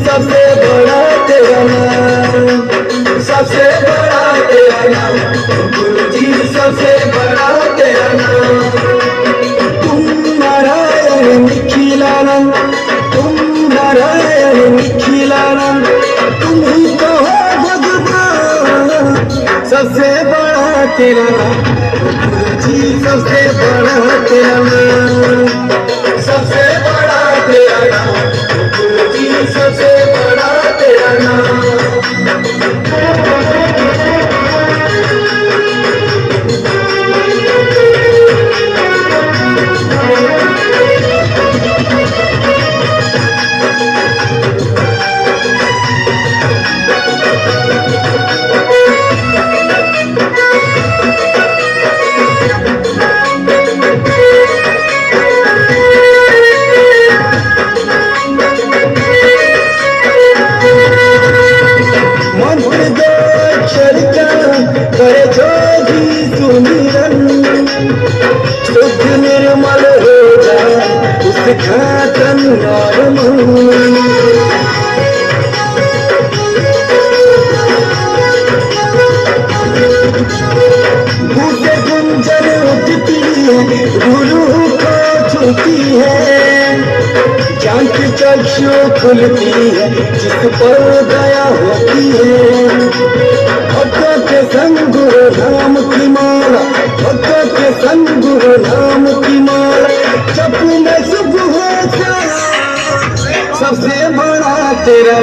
सबसे बड़ा तेरा नाम, सबसे बड़ा तेरा नाम, गुरुजी सबसे बड़ा तेरा नाम। तुम नारायण निखिलानंद, तुम नारायण निखिलानंद, तुम ही तो हो भगवान। सबसे बड़ा तेरा नाम, गुरुजी सबसे बड़ा तेरा नाम, सबसे बड़ा तेरा नाम, गुरुजी सबसे बड़ा तेरा नाम। करे जो भी सुमिरन, शुद्ध निर्मल हो जाए उसका तन और मन। भूसे गुंजन उठती है, गुरु को छूती है, ज्ञान की चक्षु खुलती है जिस पर दया होती है। भक्तों के संग गुरु नाम की माला, भक्तों के संग गुरु नाम की माला, जप में शुभ होता सबसे बड़ा तेरा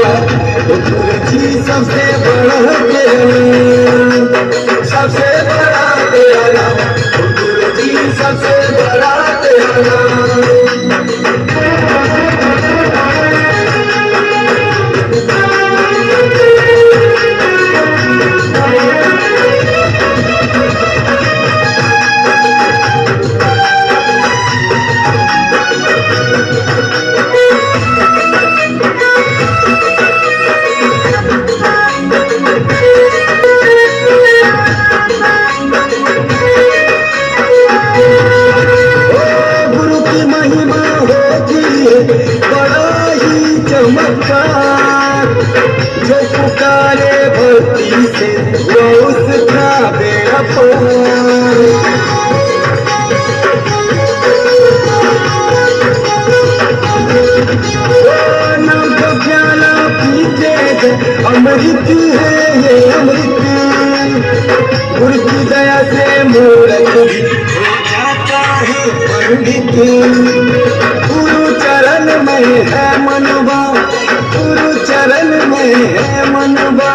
गुरुजी सबसे बड़ा तेरा, सबसे बड़ा तेरा गुरुजी सबसे बड़ा तेरा। बड़ा ही चमत्कार, जो पुकारे भक्ति से वो उसका बेड़ा पार। नाम का प्याला पीते अमृत है ये अमृत, गुरु की दया से मूर्ख हो जाता है पंडित। चरण में है मनवा, गुरु चरण में है मनवा,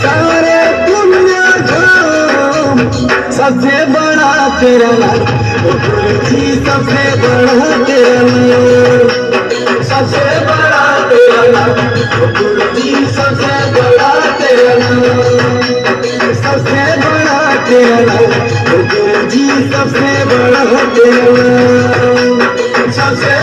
सारे पुण्य धाम। सबसे बड़ा तेरा नाम, गुरुजी सबसे बड़ा तेरा नाम, सबसे बड़ा तेरा नाम, गुरुजी सबसे बड़ा तेरा नाम, सबसे बड़ा तेरा नाम, गुरुजी सबसे बड़ा तेरा नाम, सबसे